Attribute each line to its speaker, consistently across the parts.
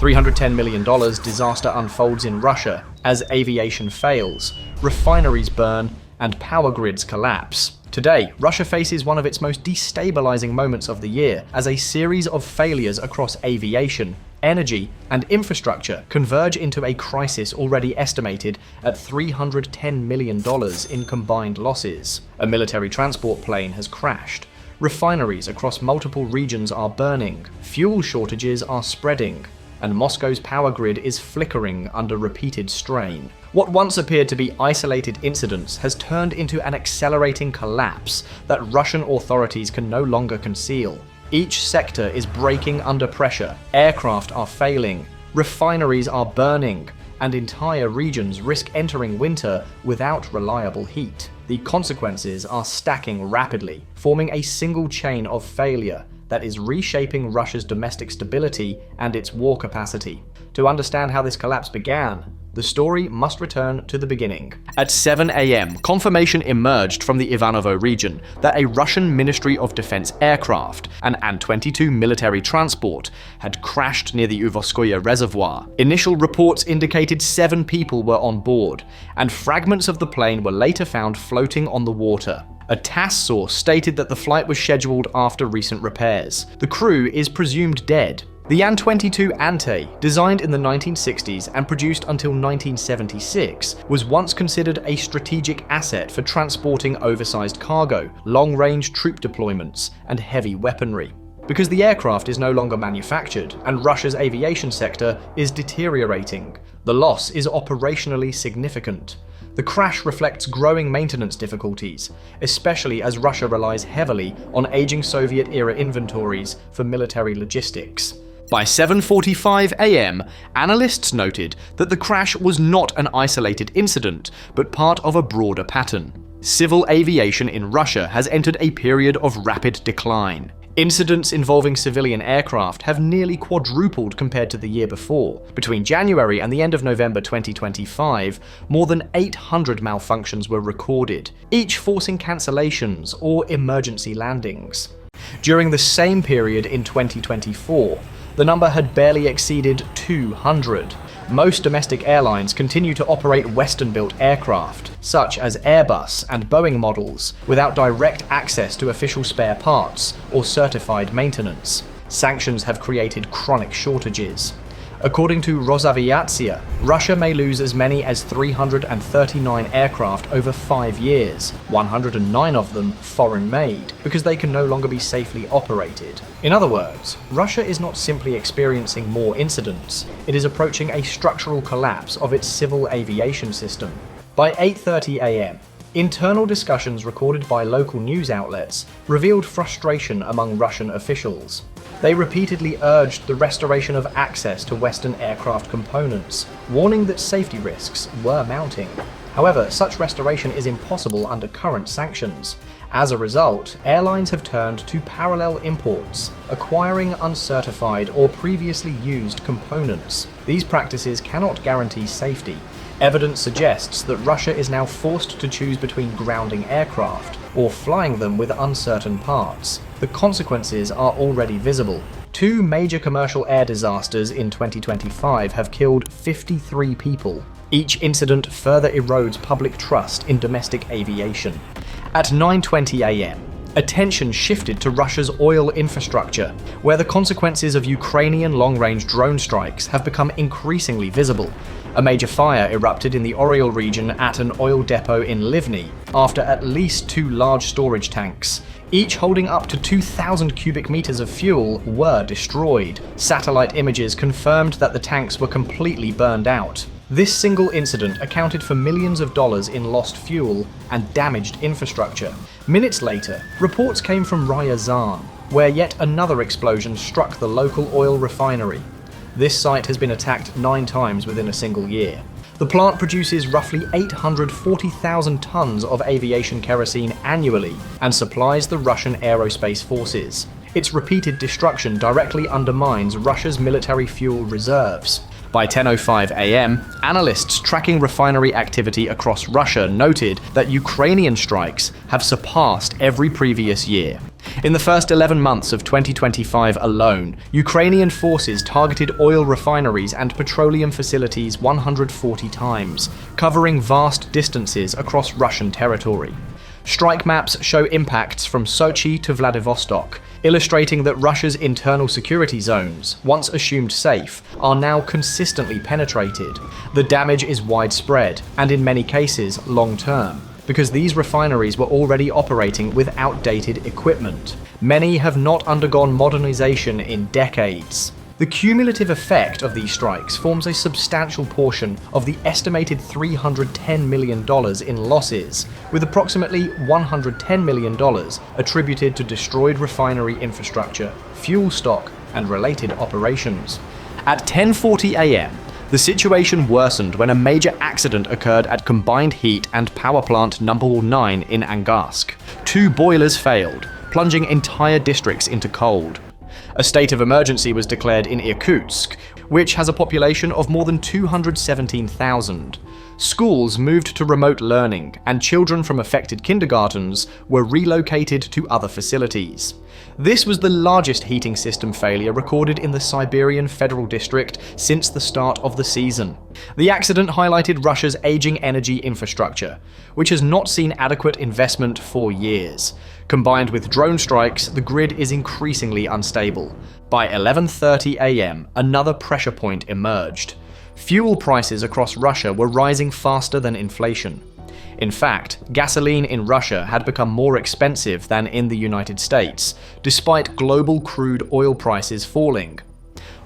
Speaker 1: $310 million disaster unfolds in Russia as aviation fails, refineries burn, and power grids collapse. Today, Russia faces one of its most destabilizing moments of the year as a series of failures across aviation, energy, and infrastructure converge into a crisis already estimated at $310 million in combined losses. A military transport plane has crashed. Refineries across multiple regions are burning. Fuel shortages are spreading. And Moscow's power grid is flickering under repeated strain. What once appeared to be isolated incidents has turned into an accelerating collapse that Russian authorities can no longer conceal. Each sector is breaking under pressure, aircraft are failing, refineries are burning, and entire regions risk entering winter without reliable heat. The consequences are stacking rapidly, forming a single chain of failure that is reshaping Russia's domestic stability and its war capacity. To understand how this collapse began, the story must return to the beginning. At 7 a.m., confirmation emerged from the Ivanovo region that a Russian Ministry of Defense aircraft, an An-22 military transport, had crashed near the Uvoskoye reservoir. Initial reports indicated 7 people were on board, and fragments of the plane were later found floating on the water. A TASS source stated that the flight was scheduled after recent repairs. The crew is presumed dead. The An-22 Ante, designed in the 1960s and produced until 1976, was once considered a strategic asset for transporting oversized cargo, long-range troop deployments, and heavy weaponry. Because the aircraft is no longer manufactured and Russia's aviation sector is deteriorating, the loss is operationally significant. The crash reflects growing maintenance difficulties, especially as Russia relies heavily on aging Soviet-era inventories for military logistics. By 7:45 a.m., analysts noted that the crash was not an isolated incident, but part of a broader pattern. Civil aviation in Russia has entered a period of rapid decline. Incidents involving civilian aircraft have nearly quadrupled compared to the year before. Between January and the end of November 2025, more than 800 malfunctions were recorded, each forcing cancellations or emergency landings. During the same period in 2024, the number had barely exceeded 200. Most domestic airlines continue to operate Western-built aircraft, such as Airbus and Boeing models, without direct access to official spare parts or certified maintenance. Sanctions have created chronic shortages. According to Rosaviatsia, Russia may lose as many as 339 aircraft over 5 years, 109 of them foreign-made, because they can no longer be safely operated. In other words, Russia is not simply experiencing more incidents, it is approaching a structural collapse of its civil aviation system. By 8:30 a.m., internal discussions recorded by local news outlets revealed frustration among Russian officials. They repeatedly urged the restoration of access to Western aircraft components, warning that safety risks were mounting. However, such restoration is impossible under current sanctions. As a result, airlines have turned to parallel imports, acquiring uncertified or previously used components. These practices cannot guarantee safety. Evidence suggests that Russia is now forced to choose between grounding aircraft or flying them with uncertain parts. The consequences are already visible. 2 major commercial air disasters in 2025 have killed 53 people. Each incident further erodes public trust in domestic aviation. At 9:20 a.m., attention shifted to Russia's oil infrastructure, where the consequences of Ukrainian long-range drone strikes have become increasingly visible. A major fire erupted in the Oriol region at an oil depot in Livny after at least 2 large storage tanks, each holding up to 2,000 cubic meters of fuel, were destroyed. Satellite images confirmed that the tanks were completely burned out. This single incident accounted for millions of dollars in lost fuel and damaged infrastructure. Minutes later, reports came from Ryazan, where yet another explosion struck the local oil refinery. This site has been attacked 9 times within a single year. The plant produces roughly 840,000 tons of aviation kerosene annually and supplies the Russian aerospace forces. Its repeated destruction directly undermines Russia's military fuel reserves. By 10:05 a.m., analysts tracking refinery activity across Russia noted that Ukrainian strikes have surpassed every previous year. In the first 11 months of 2025 alone, Ukrainian forces targeted oil refineries and petroleum facilities 140 times, covering vast distances across Russian territory. Strike maps show impacts from Sochi to Vladivostok, illustrating that Russia's internal security zones, once assumed safe, are now consistently penetrated. The damage is widespread, and in many cases, long-term, because these refineries were already operating with outdated equipment. Many have not undergone modernization in decades. The cumulative effect of these strikes forms a substantial portion of the estimated $310 million in losses, with approximately $110 million attributed to destroyed refinery infrastructure, fuel stock, and related operations. At 10:40 a.m., the situation worsened when a major accident occurred at Combined Heat and Power Plant No. 9 in Angarsk. 2 boilers failed, plunging entire districts into cold. A state of emergency was declared in Irkutsk, which has a population of more than 217,000. Schools moved to remote learning, and children from affected kindergartens were relocated to other facilities. This was the largest heating system failure recorded in the Siberian Federal District since the start of the season. The accident highlighted Russia's aging energy infrastructure, which has not seen adequate investment for years. Combined with drone strikes, the grid is increasingly unstable. By 11:30 a.m., another pressure point emerged. Fuel prices across Russia were rising faster than inflation. In fact, gasoline in Russia had become more expensive than in the United States, despite global crude oil prices falling.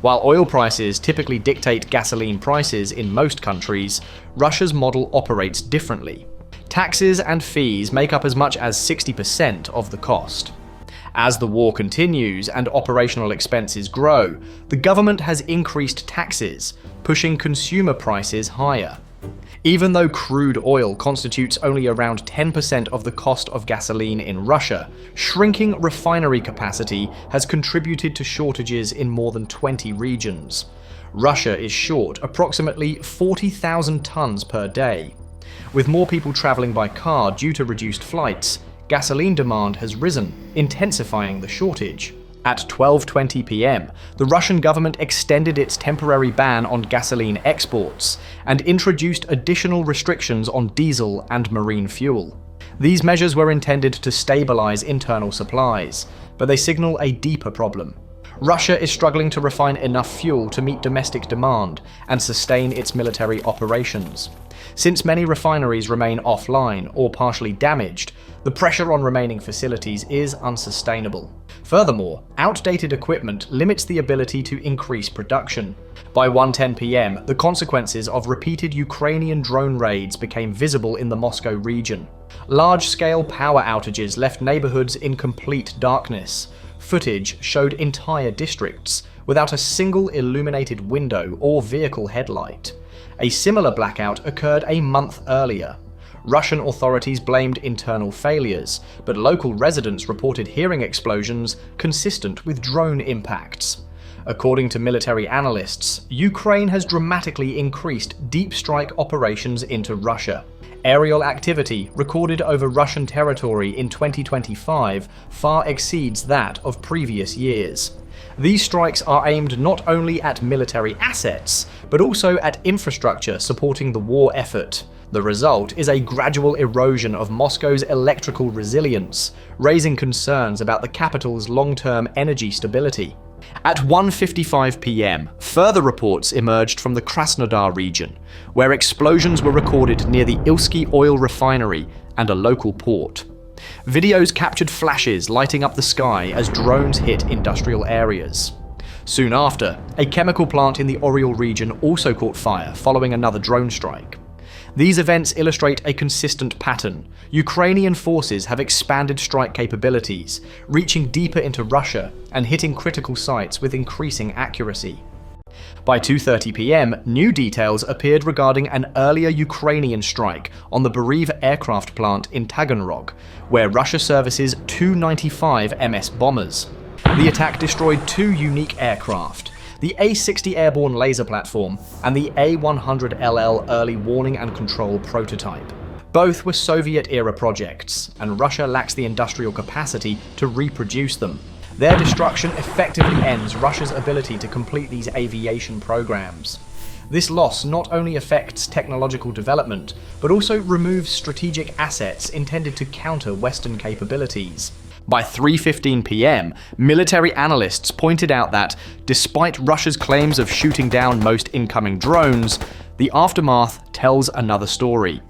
Speaker 1: While oil prices typically dictate gasoline prices in most countries, Russia's model operates differently. Taxes and fees make up as much as 60% of the cost. As the war continues and operational expenses grow, the government has increased taxes, pushing consumer prices higher. Even though crude oil constitutes only around 10% of the cost of gasoline in Russia, shrinking refinery capacity has contributed to shortages in more than 20 regions. Russia is short approximately 40,000 tons per day. With more people traveling by car due to reduced flights, gasoline demand has risen, intensifying the shortage. At 12:20 p.m., the Russian government extended its temporary ban on gasoline exports and introduced additional restrictions on diesel and marine fuel. These measures were intended to stabilize internal supplies, but they signal a deeper problem. Russia is struggling to refine enough fuel to meet domestic demand and sustain its military operations. Since many refineries remain offline or partially damaged, the pressure on remaining facilities is unsustainable. Furthermore, outdated equipment limits the ability to increase production. By 1:10 p.m., the consequences of repeated Ukrainian drone raids became visible in the Moscow region. Large-scale power outages left neighborhoods in complete darkness. Footage showed entire districts without a single illuminated window or vehicle headlight. A similar blackout occurred a month earlier. Russian authorities blamed internal failures, but local residents reported hearing explosions consistent with drone impacts. According to military analysts, Ukraine has dramatically increased deep strike operations into Russia. Aerial activity recorded over Russian territory in 2025 far exceeds that of previous years. These strikes are aimed not only at military assets, but also at infrastructure supporting the war effort. The result is a gradual erosion of Moscow's electrical resilience, raising concerns about the capital's long-term energy stability. At 1:55 p.m., further reports emerged from the Krasnodar region, where explosions were recorded near the Ilsky oil refinery and a local port. Videos captured flashes lighting up the sky as drones hit industrial areas. Soon after, a chemical plant in the Oriol region also caught fire following another drone strike. These events illustrate a consistent pattern. Ukrainian forces have expanded strike capabilities, reaching deeper into Russia and hitting critical sites with increasing accuracy. By 2:30 p.m., new details appeared regarding an earlier Ukrainian strike on the Beriv aircraft plant in Taganrog, where Russia services 295 MS bombers. The attack destroyed 2 unique aircraft, the A-60 airborne laser platform and the A-100LL early warning and control prototype. Both were Soviet-era projects, and Russia lacks the industrial capacity to reproduce them. Their destruction effectively ends Russia's ability to complete these aviation programs. This loss not only affects technological development, but also removes strategic assets intended to counter Western capabilities. By 3:15 p.m., military analysts pointed out that, despite Russia's claims of shooting down most incoming drones, the aftermath tells another story.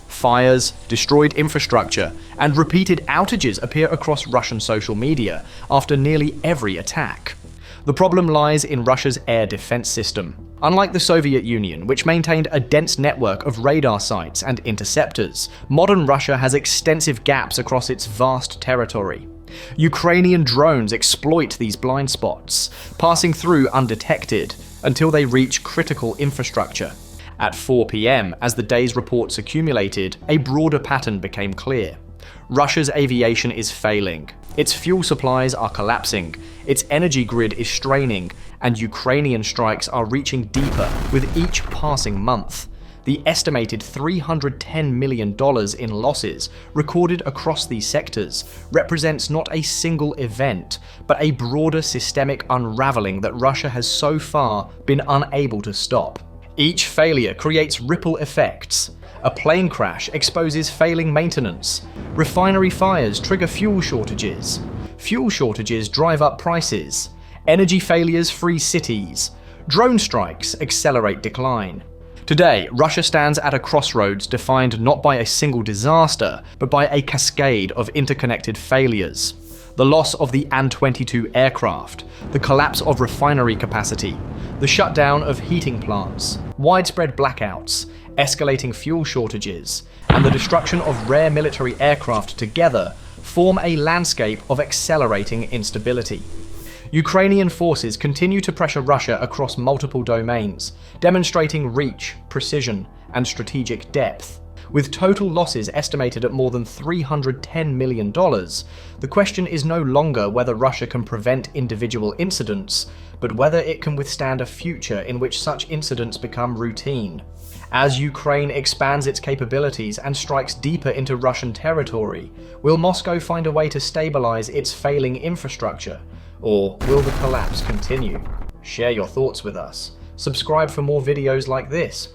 Speaker 1: Fires, destroyed infrastructure, and repeated outages appear across Russian social media after nearly every attack. The problem lies in Russia's air defense system. Unlike the Soviet Union, which maintained a dense network of radar sites and interceptors, modern Russia has extensive gaps across its vast territory. Ukrainian drones exploit these blind spots, passing through undetected until they reach critical infrastructure. At 4 p.m., as the day's reports accumulated, a broader pattern became clear. Russia's aviation is failing. Its fuel supplies are collapsing, its energy grid is straining, and Ukrainian strikes are reaching deeper with each passing month. The estimated $310 million in losses recorded across these sectors represents not a single event, but a broader systemic unraveling that Russia has so far been unable to stop. Each failure creates ripple effects. A plane crash exposes failing maintenance. Refinery fires trigger fuel shortages. Fuel shortages drive up prices. Energy failures freeze cities. Drone strikes accelerate decline. Today, Russia stands at a crossroads defined not by a single disaster, but by a cascade of interconnected failures. The loss of the An-22 aircraft, the collapse of refinery capacity, the shutdown of heating plants, widespread blackouts, escalating fuel shortages, and the destruction of rare military aircraft together form a landscape of accelerating instability. Ukrainian forces continue to pressure Russia across multiple domains, demonstrating reach, precision, and strategic depth. With total losses estimated at more than $310 million, the question is no longer whether Russia can prevent individual incidents, but whether it can withstand a future in which such incidents become routine. As Ukraine expands its capabilities and strikes deeper into Russian territory, will Moscow find a way to stabilize its failing infrastructure, or will the collapse continue? Share your thoughts with us. Subscribe for more videos like this.